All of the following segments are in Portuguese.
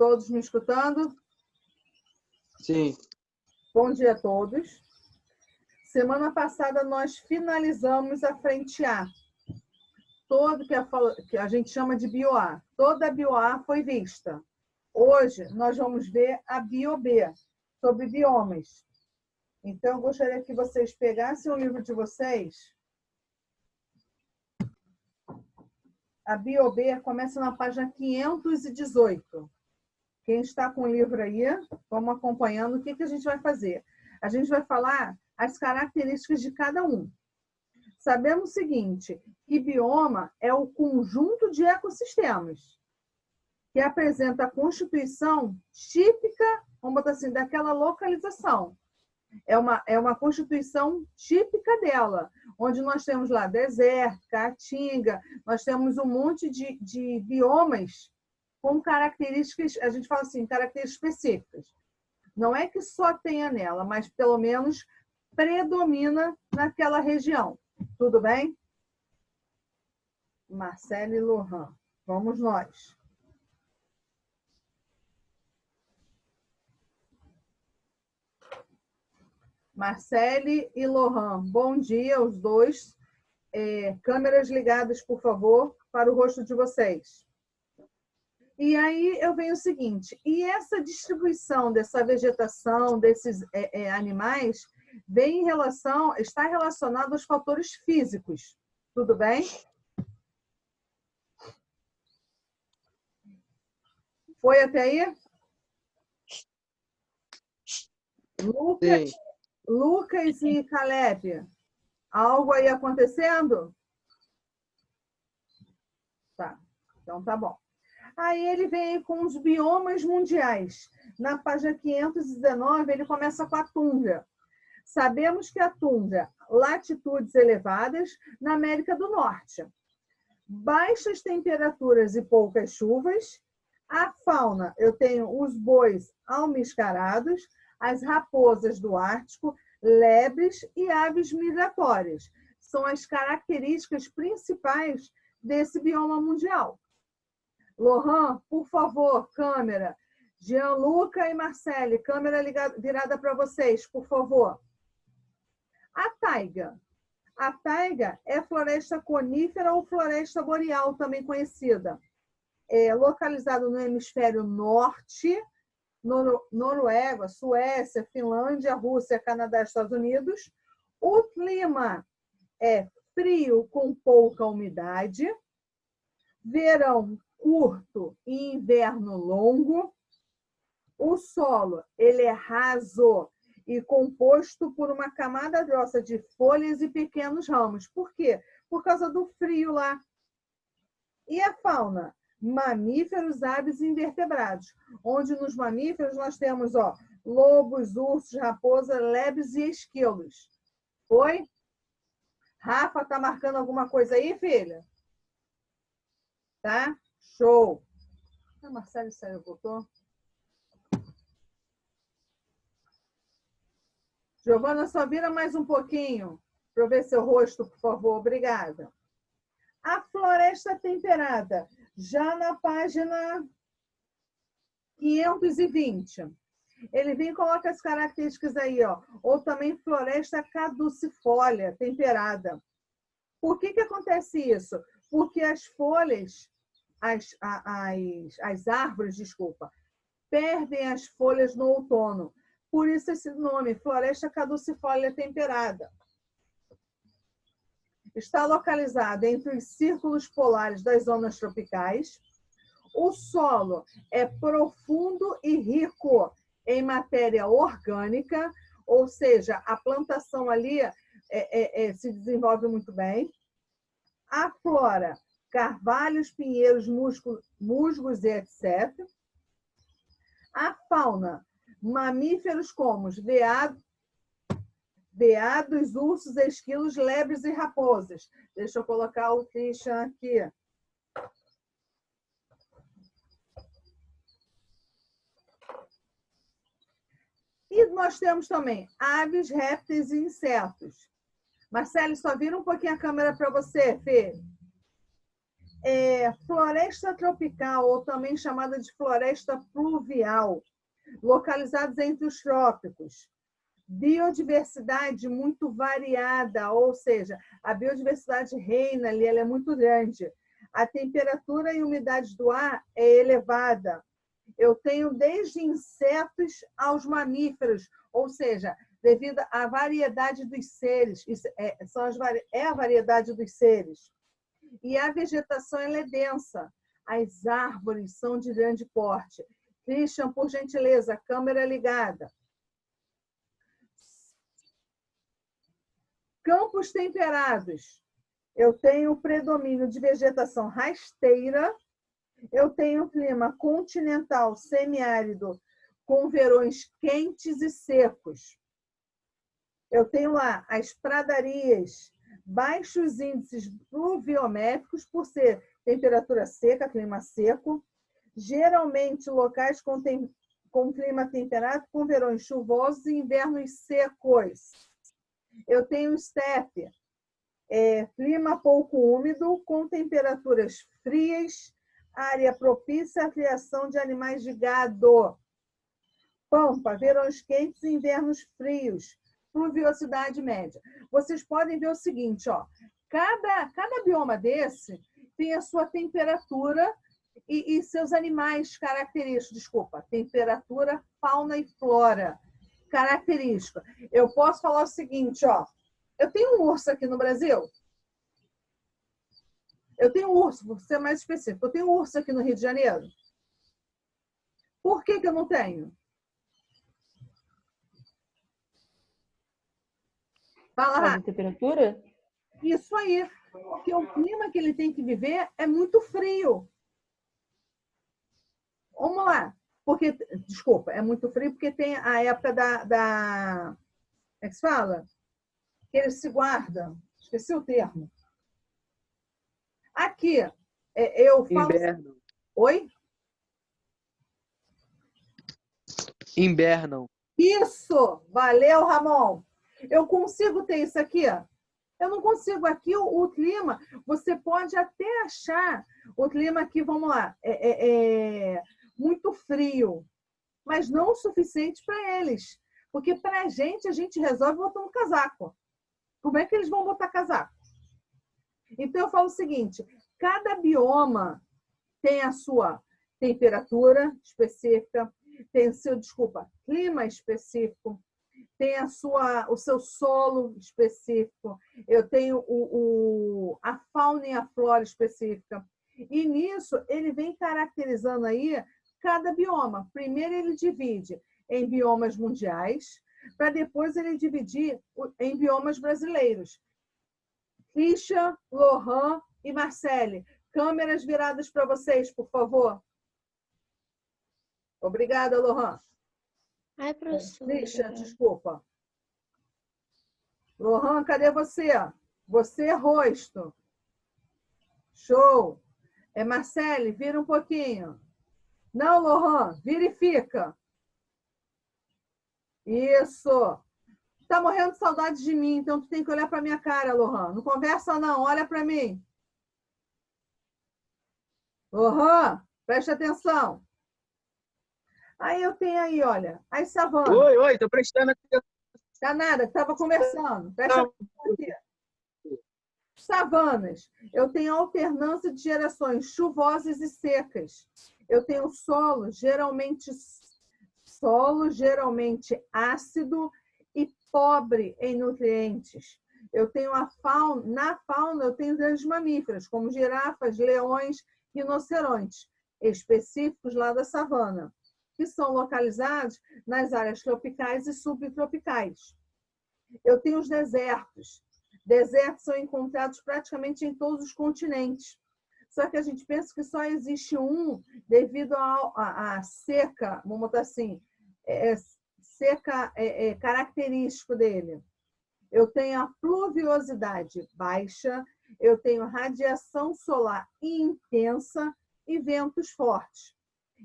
Todos me escutando? Sim. Bom dia a todos. Semana passada nós finalizamos a frente A. Todo que a gente chama de bio-A. Toda a bio-A foi vista. Hoje nós vamos ver a bio-B, sobre biomas. Então, eu gostaria que vocês pegassem o livro de vocês. A bio-B começa na página 518. Quem está com o livro aí, vamos acompanhando. O que a gente vai fazer? A gente vai falar as características de cada um. Sabemos o seguinte, que bioma é o conjunto de ecossistemas que apresenta a constituição típica, vamos botar assim, daquela localização. É uma constituição típica dela, onde nós temos lá deserto, caatinga, nós temos um monte de biomas com características, a gente fala assim, características específicas. Não é que só tenha nela, mas pelo menos predomina naquela região. Tudo bem? Marcele e Lohan. Vamos nós. Marcele e Lohan, bom dia, os dois. Câmeras ligadas, por favor, para o rosto de vocês. E aí eu venho o seguinte, e essa distribuição dessa vegetação, desses animais, está relacionado aos fatores físicos. Tudo bem? Foi até aí? Lucas e Caleb, algo aí acontecendo? Tá, então tá bom. Aí ele vem com os biomas mundiais. Na página 519, ele começa com a tundra. Sabemos que a tundra, latitudes elevadas na América do Norte. Baixas temperaturas e poucas chuvas. A fauna, eu tenho os bois almiscarados, as raposas do Ártico, lebres e aves migratórias. São as características principais desse bioma mundial. Lohan, por favor, câmera. Gianluca e Marcele, câmera virada para vocês, por favor. A taiga. A taiga é floresta conífera ou floresta boreal, também conhecida. É localizada no hemisfério norte, Noruega, Suécia, Finlândia, Rússia, Canadá, Estados Unidos. O clima é frio com pouca umidade, verão curto e inverno longo. O solo ele é raso e composto por uma camada grossa de folhas e pequenos ramos. Por quê? Por causa do frio lá. E a fauna? Mamíferos, aves e invertebrados, onde nos mamíferos nós temos lobos, ursos, raposa, lebres e esquilos. Foi? Rafa, tá marcando alguma coisa aí, filha? Tá? Show! A Marcelo saiu, voltou? Giovana, só vira mais um pouquinho para eu ver seu rosto, por favor. Obrigada. A floresta temperada, já na página 520. Ele vem e coloca as características aí, ou também floresta caducifólia temperada. Por que acontece isso? Porque as folhas, as árvores, desculpa, perdem as folhas no outono. Por isso esse nome, floresta caducifólia temperada. Está localizado entre os círculos polares das zonas tropicais. O solo é profundo e rico em matéria orgânica, ou seja, a plantação ali se desenvolve muito bem. A flora, carvalhos, pinheiros, musgos e etc. A fauna, mamíferos como os veados, ursos, esquilos, lebres e raposas. Deixa eu colocar o Christian aqui. E nós temos também aves, répteis e insetos. Marcelo, só vira um pouquinho a câmera para você, Fê. Floresta tropical, ou também chamada de floresta pluvial, localizados entre os trópicos. Biodiversidade muito variada, ou seja, a biodiversidade reina ali, ela é muito grande. A temperatura e umidade do ar é elevada. Eu tenho desde insetos aos mamíferos, ou seja, devido à variedade dos seres, a variedade dos seres. E a vegetação ela é densa. As árvores são de grande porte. Christian, por gentileza, câmera ligada. Campos temperados. Eu tenho predomínio de vegetação rasteira. Eu tenho clima continental semiárido com verões quentes e secos. Eu tenho lá as pradarias, baixos índices pluviométricos por ser temperatura seca, clima seco. Geralmente locais com clima temperado, com verões chuvosos e invernos secos. Eu tenho estepe, clima pouco úmido, com temperaturas frias, área propícia à criação de animais de gado. Pampa, verões quentes e invernos frios, pluviosidade média. Vocês podem ver o seguinte, ó, cada bioma desse tem a sua temperatura e seus animais característicos, temperatura, fauna e flora característica. Eu posso falar o seguinte, ó, eu tenho um urso aqui no Brasil. Eu tenho um urso, vou ser mais específico. Eu tenho um urso aqui no Rio de Janeiro. Por que eu não tenho? Fala, a temperatura? Isso aí. Porque o clima que ele tem que viver é muito frio. Vamos lá. Porque, desculpa, é muito frio porque tem a época como é que se fala? Que eles se guardam. Esqueci o termo. Aqui, eu falo... Invernam. Oi? Invernam. Isso! Valeu, Ramon! Eu consigo ter isso aqui? Eu não consigo. Aqui o clima, você pode até achar o clima aqui, vamos lá, muito frio, mas não o suficiente para eles. Porque para a gente resolve botando casaco. Como é que eles vão botar casaco? Então, eu falo o seguinte, cada bioma tem a sua temperatura específica, tem o seu, clima específico, tem o seu solo específico, eu tenho a fauna e a flora específica. E nisso, ele vem caracterizando aí cada bioma. Primeiro, ele divide em biomas mundiais, para depois ele dividir em biomas brasileiros. Christian, Lohan e Marcele, câmeras viradas para vocês, por favor. Obrigada, Lohan. Ai, professora. Christian, desculpa. Lohan, cadê você? Você, rosto. Show. Marcele, vira um pouquinho. Não, Lohan, vira e fica. Isso. Tá morrendo de saudade de mim, então tu tem que olhar para minha cara, Lohan. Não conversa não, olha para mim. Lohan, preste atenção. Aí eu tenho aí, olha, as savanas. Oi, tô prestando atenção. Tá nada, estava conversando. Presta atenção aqui. Savanas. Eu tenho alternância de gerações chuvosas e secas. Eu tenho solo geralmente ácido e pobre em nutrientes. Eu tenho na fauna eu tenho grandes mamíferos, como girafas, leões, rinocerontes, específicos lá da savana, que são localizados nas áreas tropicais e subtropicais. Eu tenho os desertos. Desertos são encontrados praticamente em todos os continentes. Só que a gente pensa que só existe um devido à seca, vamos botar assim, seca característico dele. Eu tenho a pluviosidade baixa, eu tenho radiação solar intensa e ventos fortes.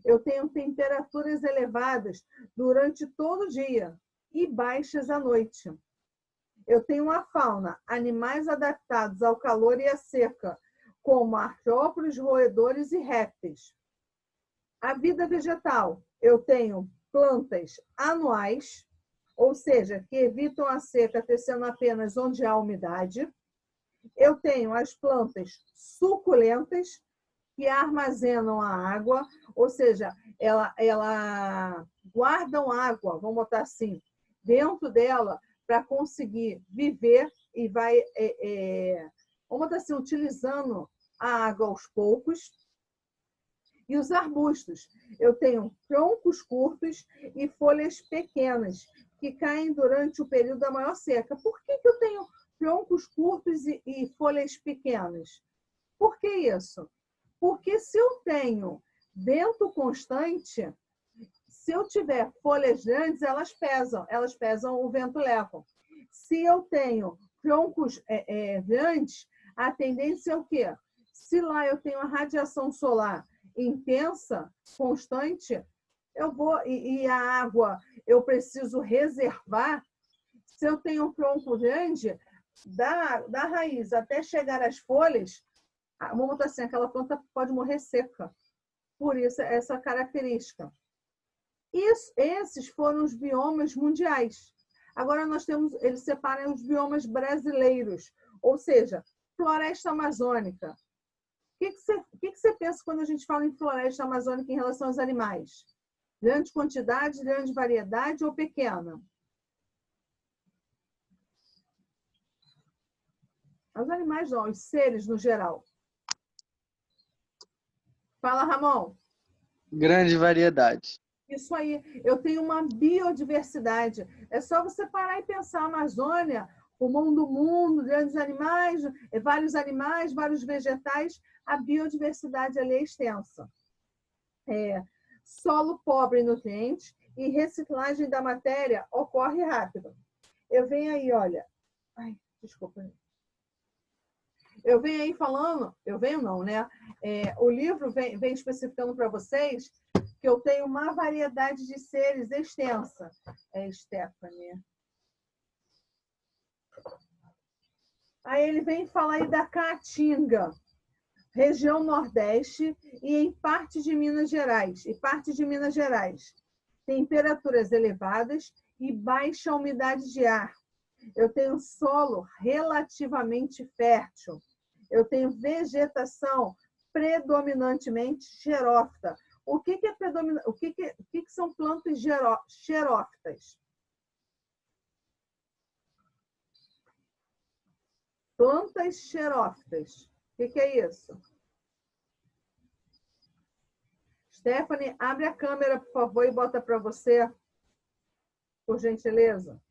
Eu tenho temperaturas elevadas durante todo o dia e baixas à noite. Eu tenho a fauna, animais adaptados ao calor e à seca, como artrópodes, roedores e répteis. A vida vegetal, eu tenho plantas anuais, ou seja, que evitam a seca, crescendo apenas onde há umidade. Eu tenho as plantas suculentas, que armazenam a água, ou seja, ela guardam água, vamos botar assim, dentro dela para conseguir viver e vai, vamos botar assim, utilizando a água aos poucos. E os arbustos, eu tenho troncos curtos e folhas pequenas, que caem durante o período da maior seca. Por que eu tenho troncos curtos e folhas pequenas? Por que isso? Porque se eu tenho vento constante, se eu tiver folhas grandes, elas pesam, o vento leva. Se eu tenho troncos grandes, a tendência é o quê? Se lá eu tenho a radiação solar intensa, constante, eu vou, e a água eu preciso reservar, se eu tenho um tronco grande, da raiz até chegar às folhas, vamos botar assim, aquela planta pode morrer seca. Por isso, essa característica. Esses foram os biomas mundiais. Agora nós temos, eles separam os biomas brasileiros, ou seja, floresta amazônica. O que você pensa quando a gente fala em floresta amazônica em relação aos animais? Grande quantidade, grande variedade ou pequena? Os animais não, os seres no geral. Fala, Ramon. Grande variedade. Isso aí, eu tenho uma biodiversidade. É só você parar e pensar a Amazônia, pulmão do mundo, grandes animais, vários vegetais, a biodiversidade ali é extensa. Solo pobre em nutrientes e reciclagem da matéria ocorre rápido. Eu venho aí, olha. Ai, desculpa. Eu venho aí falando, eu venho não, né? O livro vem especificando para vocês que eu tenho uma variedade de seres extensa. Stephanie. Aí ele vem falar aí da Caatinga, região Nordeste e em parte de Minas Gerais. Temperaturas elevadas e baixa umidade de ar. Eu tenho solo relativamente fértil. Eu tenho vegetação predominantemente xerófita. O que é predominante? O que são plantas xerófitas? Plantas xerófitas. O que é isso? Stephanie, abre a câmera, por favor, e bota para você, por gentileza.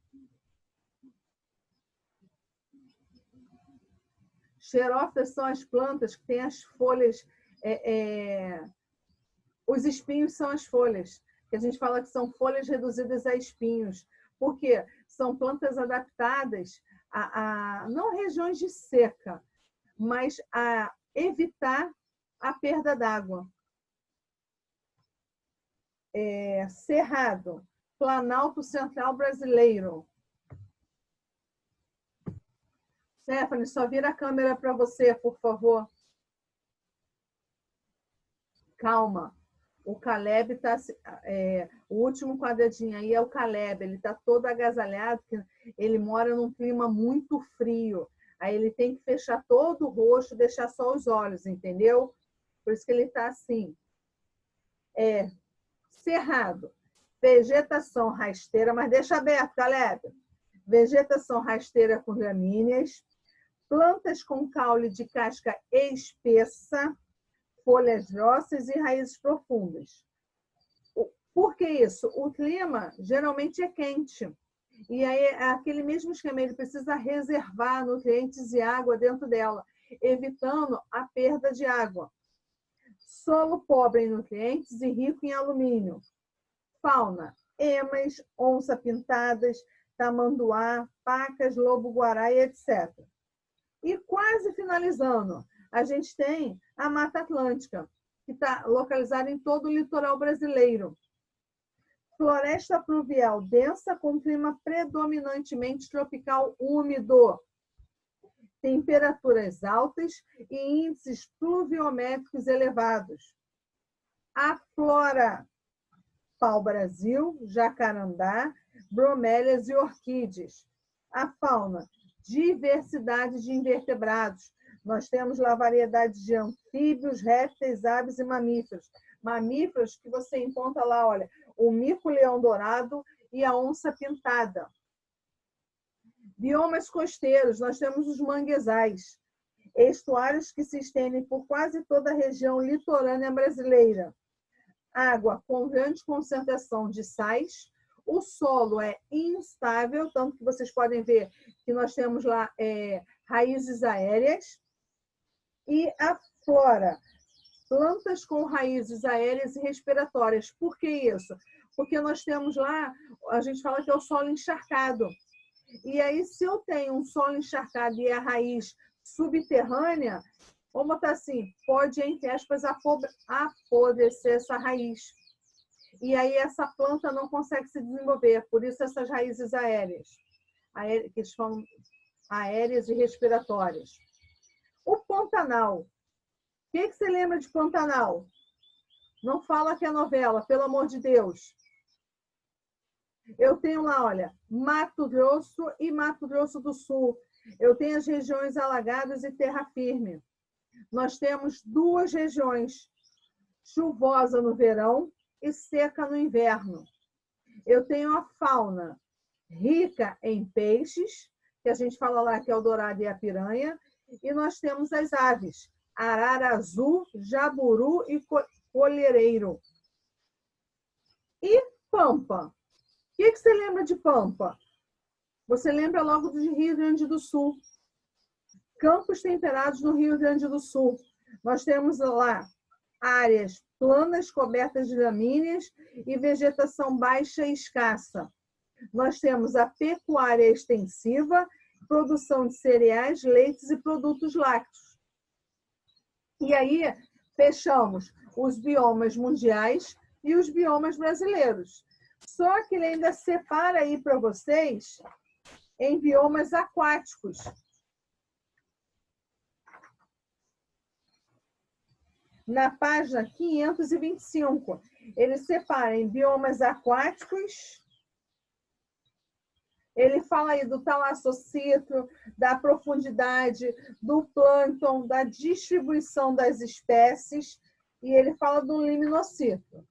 Xerófitas são as plantas que têm as folhas, os espinhos são as folhas, que a gente fala que são folhas reduzidas a espinhos. Por quê? São plantas adaptadas a não regiões de seca, mas a evitar a perda d'água. Cerrado, Planalto Central Brasileiro. Stephanie, só vira a câmera para você, por favor. Calma. O Caleb está... o último quadradinho aí é o Caleb. Ele está todo agasalhado, porque ele mora num clima muito frio. Aí ele tem que fechar todo o rosto, deixar só os olhos, entendeu? Por isso que ele está assim. Cerrado. Vegetação rasteira, mas deixa aberto, Caleb. Vegetação rasteira com gramíneas. Plantas com caule de casca espessa, folhas grossas e raízes profundas. Por que isso? O clima geralmente é quente. E aí, aquele mesmo esquema, ele precisa reservar nutrientes e água dentro dela, evitando a perda de água. Solo pobre em nutrientes e rico em alumínio. Fauna, emas, onça-pintadas, tamanduá, pacas, lobo-guará e etc. E quase finalizando, a gente tem a Mata Atlântica, que está localizada em todo o litoral brasileiro. Floresta pluvial densa com clima predominantemente tropical úmido. temperaturas altas e índices pluviométricos elevados. A flora, pau-brasil, jacarandá, bromélias e orquídeas. A fauna, diversidade de invertebrados. Nós temos lá variedade de anfíbios, répteis, aves e mamíferos. Mamíferos que você encontra lá, olha, o mico-leão-dourado e a onça-pintada. Biomas costeiros, nós temos os manguezais, estuários que se estendem por quase toda a região litorânea brasileira. Água com grande concentração de sais. O solo é instável, tanto que vocês podem ver que nós temos lá raízes aéreas. E a flora, plantas com raízes aéreas e respiratórias. Por que isso? Porque nós temos lá, a gente fala que é o solo encharcado. E aí, se eu tenho um solo encharcado e a raiz subterrânea, vamos botar assim, pode, entre aspas, apodrecer essa raiz. E aí essa planta não consegue se desenvolver, por isso essas raízes aéreas, que são aéreas e respiratórias. O Pantanal. O que você lembra de Pantanal? Não fala que é novela, pelo amor de Deus. Eu tenho lá, olha, Mato Grosso e Mato Grosso do Sul. Eu tenho as regiões alagadas e terra firme. Nós temos duas regiões, chuvosa no verão e seca no inverno. Eu tenho a fauna rica em peixes, que a gente fala lá que é o dourado e a piranha, e nós temos as aves, arara azul, jaburu e colhereiro. E pampa. O que você lembra de pampa? Você lembra logo do Rio Grande do Sul. Campos temperados no Rio Grande do Sul. Nós temos lá áreas planas cobertas de gramíneas e vegetação baixa e escassa. Nós temos a pecuária extensiva, produção de cereais, leites e produtos lácteos. E aí, fechamos os biomas mundiais e os biomas brasileiros. Só que ele ainda separa aí para vocês em biomas aquáticos. Na página 525, ele separa em biomas aquáticos. Ele fala aí do talassocito, da profundidade, do plâncton, da distribuição das espécies, e ele fala do liminocito.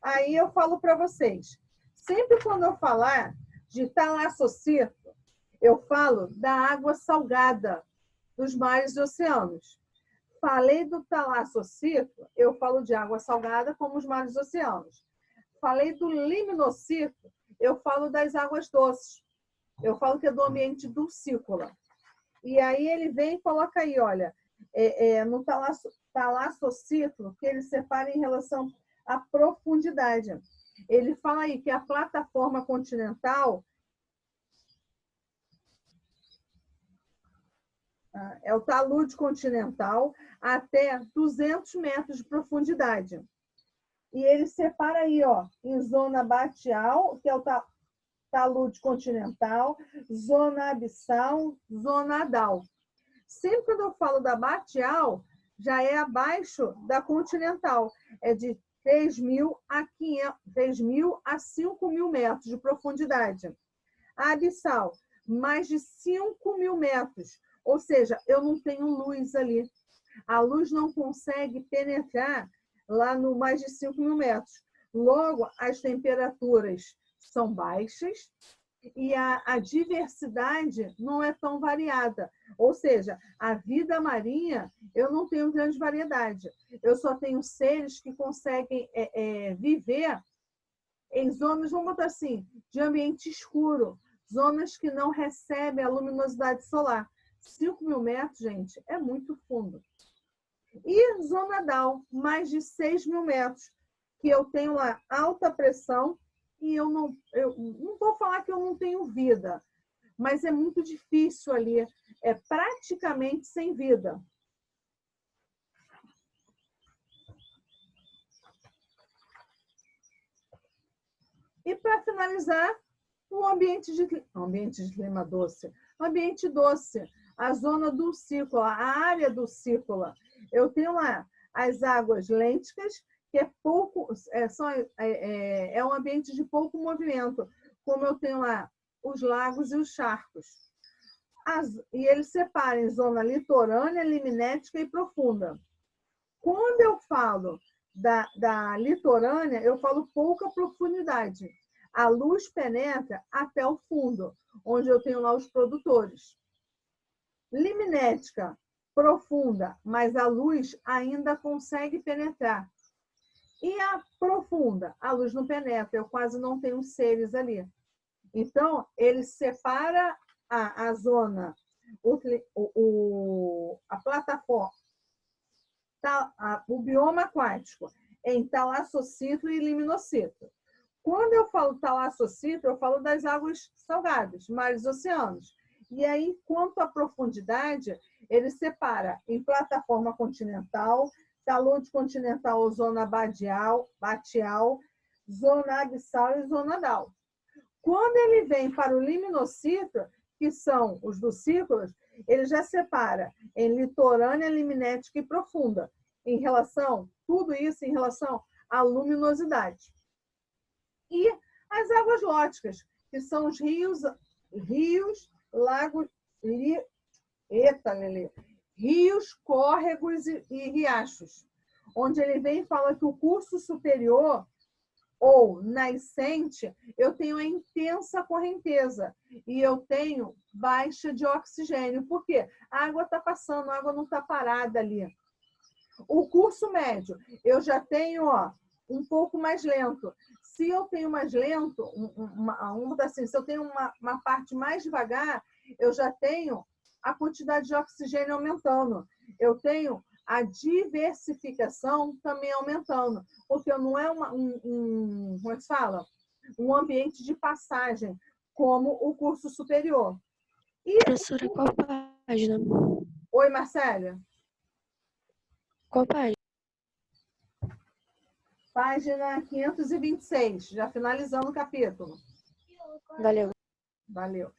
Aí eu falo para vocês, sempre quando eu falar de talassocito, eu falo da água salgada dos mares e oceanos. Falei do talassocito, eu falo de água salgada como os mares e oceanos. Falei do liminocito, eu falo das águas doces. Eu falo que é do ambiente dulcícola. E aí ele vem e coloca aí, olha, no talassocito, que ele separa em relação à profundidade. Ele fala aí que a plataforma continental é o talude continental até 200 metros de profundidade. E ele separa aí, ó, em zona batial, que é o talude continental, zona abissal, zona adal. Sempre quando eu falo da batial, já é abaixo da continental. É de 3.000 a 5.000 metros de profundidade. A abissal, mais de 5.000 metros. Ou seja, eu não tenho luz ali. A luz não consegue penetrar lá no mais de 5.000 metros. Logo, as temperaturas são baixas e a diversidade não é tão variada. Ou seja, a vida marinha, eu não tenho grande variedade. Eu só tenho seres que conseguem viver em zonas, vamos botar assim, de ambiente escuro, zonas que não recebem a luminosidade solar. 5.000 metros, gente, é muito fundo. E zona DAO, mais de 6.000 metros, que eu tenho lá alta pressão e eu não vou falar que eu não tenho vida, mas é muito difícil ali, é praticamente sem vida. E para finalizar, o ambiente de clima doce. Ambiente doce. a zona dulcícola, a área dulcícola. Eu tenho lá as águas lênticas, que é um ambiente de pouco movimento, como eu tenho lá os lagos e os charcos. E ele separa em zona litorânea, liminética e profunda. Quando eu falo da litorânea, eu falo pouca profundidade. A luz penetra até o fundo, onde eu tenho lá os produtores. Liminética, profunda, mas a luz ainda consegue penetrar. E a profunda, a luz não penetra, eu quase não tenho seres ali. Então, ele separa a zona, a plataforma, o bioma aquático em talassocito e liminocito. Quando eu falo talassocito, eu falo das águas salgadas, mares e oceanos. E aí, quanto à profundidade, ele separa em plataforma continental, talude continental ou zona batial, zona abissal e zona dal. Quando ele vem para o liminocito, que são os dulcícolas, ele já separa em litorânea, liminética e profunda, tudo isso em relação à luminosidade. E as águas lóticas, que são os rios, lagos, rios, córregos e riachos, onde ele vem e fala que o curso superior ou nascente, eu tenho a intensa correnteza e eu tenho baixa de oxigênio. Por quê? A água está passando, a água não está parada ali. O curso médio, eu já tenho um pouco mais lento. Se eu tenho mais lento, se eu tenho uma parte mais devagar, eu já tenho a quantidade de oxigênio aumentando. Eu tenho a diversificação também aumentando, porque não é como é que se fala? Um ambiente de passagem, como o curso superior. Professora, qual página? Oi, Marcélia. Qual página? Página 526, já finalizando o capítulo. Valeu. Valeu.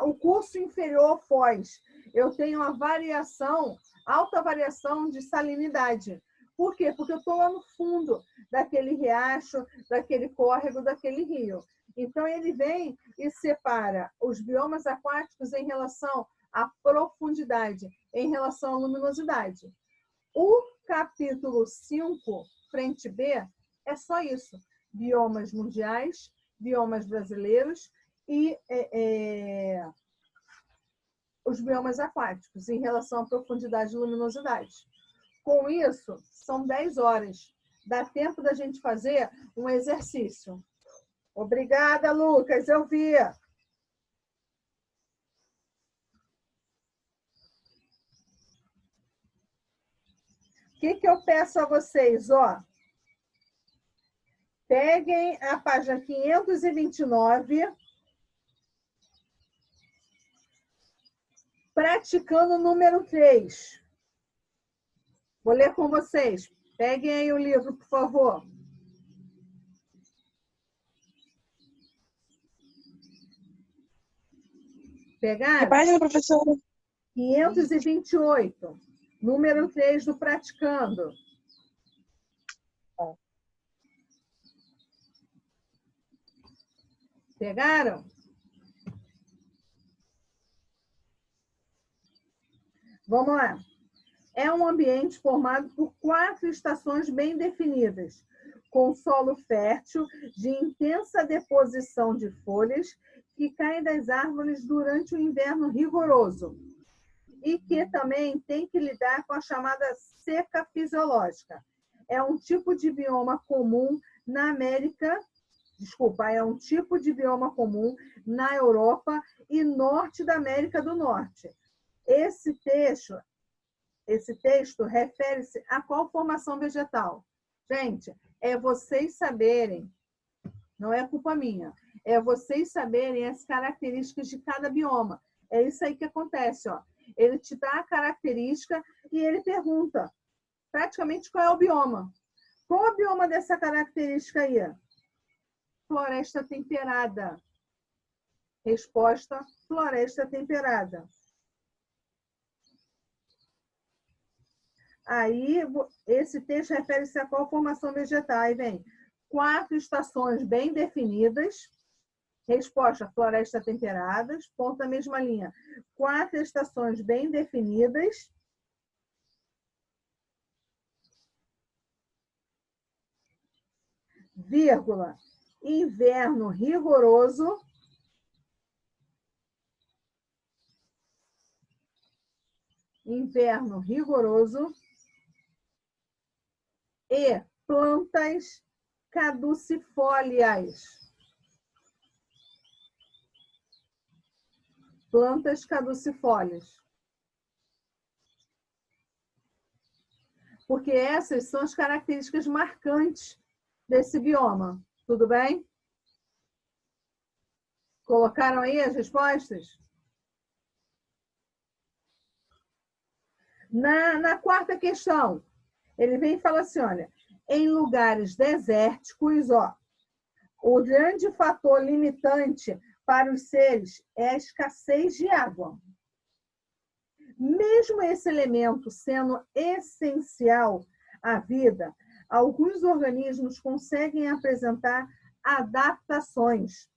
O curso inferior Foz, eu tenho alta variação de salinidade. Por quê? Porque eu estou lá no fundo daquele riacho, daquele córrego, daquele rio. Então, ele vem e separa os biomas aquáticos em relação à profundidade, em relação à luminosidade. O capítulo 5, frente B, é só isso. Biomas mundiais, biomas brasileiros e os biomas aquáticos em relação à profundidade e luminosidade. Com isso, são 10 horas. Dá tempo da gente fazer um exercício. Obrigada, Lucas. Eu vi. O que eu peço a vocês? Peguem a página 529, praticando o número 3. Vou ler com vocês. Peguem aí o livro, por favor. Pegaram? Que página, professora? 528. Número 3 do Praticando. Pegaram? Vamos lá. É um ambiente formado por 4 estações bem definidas, com solo fértil, de intensa deposição de folhas que caem das árvores durante o inverno rigoroso e que também tem que lidar com a chamada seca fisiológica. É um tipo de bioma comum na Europa e norte da América do Norte. Esse texto refere-se a qual formação vegetal? Gente, é vocês saberem, não é culpa minha, é vocês saberem as características de cada bioma. É isso aí que acontece, Ele te dá a característica e ele pergunta praticamente qual é o bioma. Qual é o bioma dessa característica aí? Floresta temperada. Resposta: floresta temperada. Aí, esse texto refere-se a qual formação vegetal? Aí vem 4 estações bem definidas. Resposta: floresta temperadas. Ponto da mesma linha. 4 estações bem definidas. Vírgula: inverno rigoroso. Inverno rigoroso. E plantas caducifólias. Plantas caducifólias. Porque essas são as características marcantes desse bioma. Tudo bem? Colocaram aí as respostas? Na quarta questão, ele vem e fala assim, olha, em lugares desérticos, ó, o grande fator limitante para os seres é a escassez de água. Mesmo esse elemento sendo essencial à vida, alguns organismos conseguem apresentar adaptações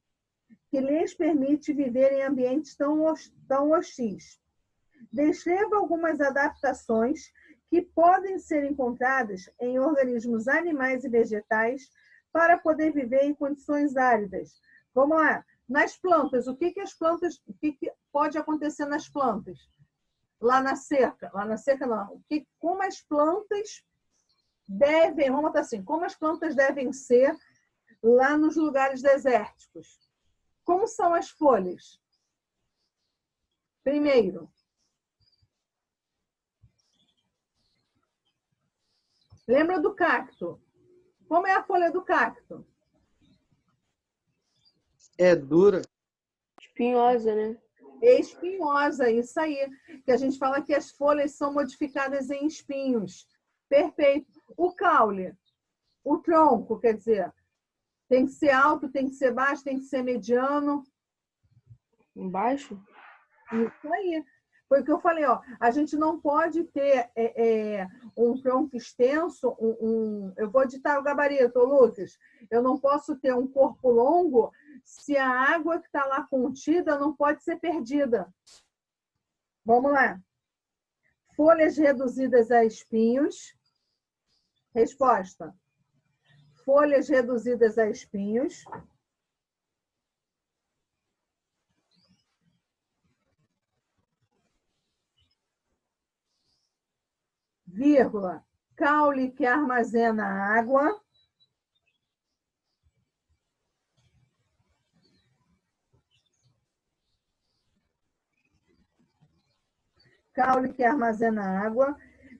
que lhes permitem viver em ambientes tão hostis. Descreva algumas adaptações que podem ser encontradas em organismos animais e vegetais para poder viver em condições áridas. Vamos lá. Nas plantas, o que pode acontecer nas plantas? Lá na cerca não. Como as plantas devem, vamos botar assim, como as plantas devem ser lá nos lugares desérticos? Como são as folhas? Primeiro, lembra do cacto? Como é a folha do cacto? É dura. Espinhosa, né? Espinhosa, isso aí. Que a gente fala que as folhas são modificadas em espinhos. Perfeito. O caule, o tronco, quer dizer, tem que ser alto, tem que ser baixo, tem que ser mediano. Embaixo? Isso aí. Foi o que eu falei, ó. A gente não pode ter um tronco extenso, eu vou ditar o gabarito, Lucas. Eu não posso ter um corpo longo se a água que está lá contida não pode ser perdida. Vamos lá. Folhas reduzidas a espinhos. Resposta: folhas reduzidas a espinhos. Vírgula, caule que armazena água. Caule que armazena água.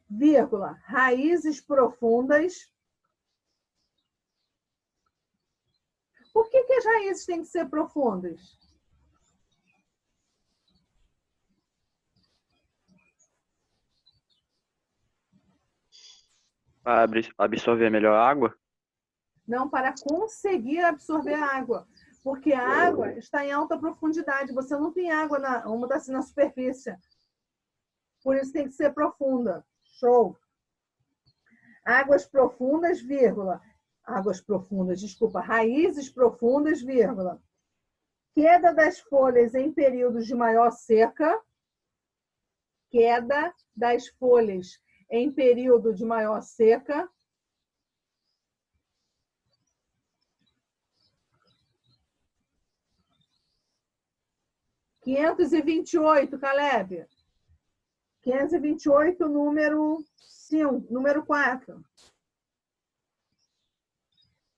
Vírgula, raízes profundas. Por que as raízes têm que ser profundas? Para absorver melhor a água? Não, para conseguir absorver a água. Porque a água está em alta profundidade. Você não tem água vamos botar assim, na superfície. Por isso tem que ser profunda. Show. Águas profundas, vírgula. Águas profundas, desculpa. Raízes profundas, vírgula. Queda das folhas em períodos de maior seca. Queda das folhas em período de maior seca. (528), Caleb. 528, número 5, número 4.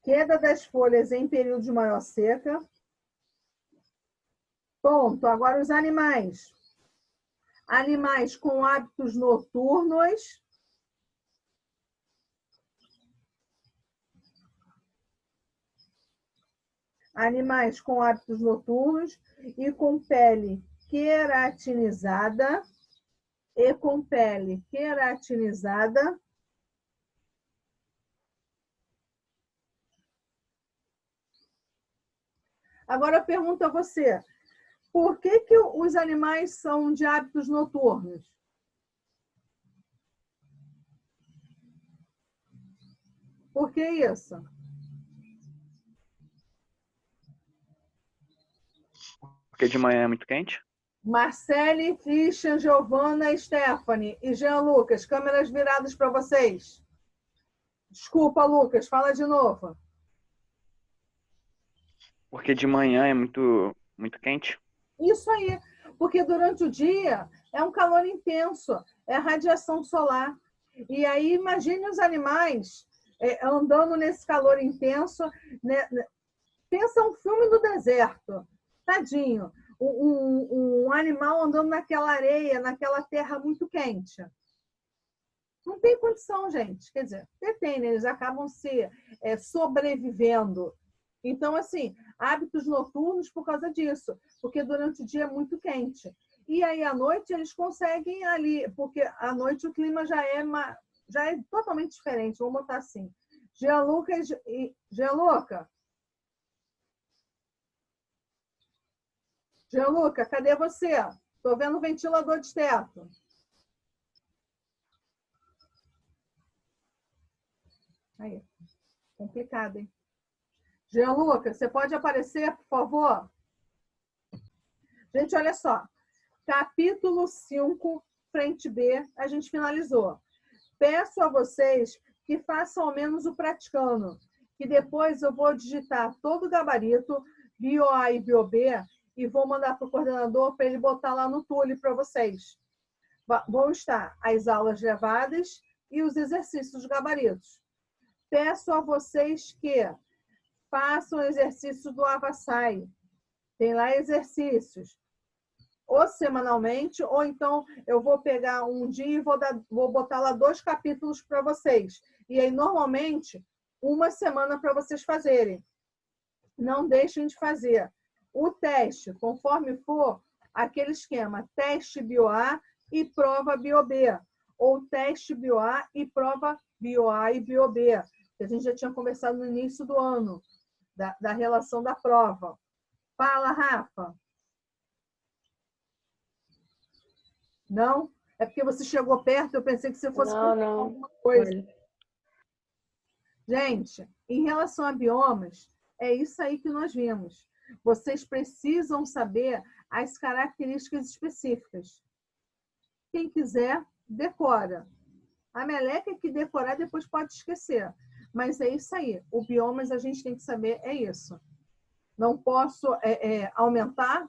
Queda das folhas em período de maior seca. Ponto. Agora os animais. Animais com hábitos noturnos. Animais com hábitos noturnos e com pele queratinizada. Agora eu pergunto a você, Por que que os animais são de hábitos noturnos? Por que isso? Porque de manhã é muito quente? Marcele, Christian, Giovana, Stephanie e Jean Lucas, câmeras viradas para vocês. Desculpa, Lucas, fala de novo. Porque de manhã é muito quente? Isso aí, porque durante o dia é um calor intenso, é radiação solar. E aí, imagine os animais andando nesse calor intenso, né? Pensa um filme do deserto, tadinho. Um animal andando naquela areia, naquela terra muito quente. Não tem condição, gente. Quer dizer, tem, né? Eles acabam se sobrevivendo. Então, assim, hábitos noturnos por causa disso, porque durante o dia é muito quente. E aí, à noite, eles conseguem ali, porque à noite o clima já é totalmente diferente. Vamos botar assim. Gianluca, cadê você? Estou vendo o ventilador de teto. Aí, complicado, hein? Gianluca, você pode aparecer, por favor? Gente, olha só. Capítulo 5, frente B, a gente finalizou. Peço a vocês que façam ao menos o praticando, que depois eu vou digitar todo o gabarito, BioA e BioB, e vou mandar para o coordenador para ele botar lá no Tule para vocês. Vão estar as aulas gravadas e os exercícios dos gabaritos. Peço a vocês que façam o exercício do Avassai. Tem lá exercícios. Ou semanalmente, ou então eu vou pegar um dia e vou botar lá 2 capítulos para vocês. E aí, normalmente, 1 semana para vocês fazerem. Não deixem de fazer. O teste, conforme for, aquele esquema, teste BioA e prova BioB. Ou teste BioA e prova BioA e BioB. Que a gente já tinha conversado no início do ano, da relação da prova. Fala, Rafa. Não? É porque você chegou perto, eu pensei que você fosse Não. alguma coisa. Olha. Gente, em relação a biomas, é isso aí que nós vimos. Vocês precisam saber as características específicas. Quem quiser, decora. A meleca que decorar depois pode esquecer. Mas é isso aí. O biomas a gente tem que saber, é isso. Não posso aumentar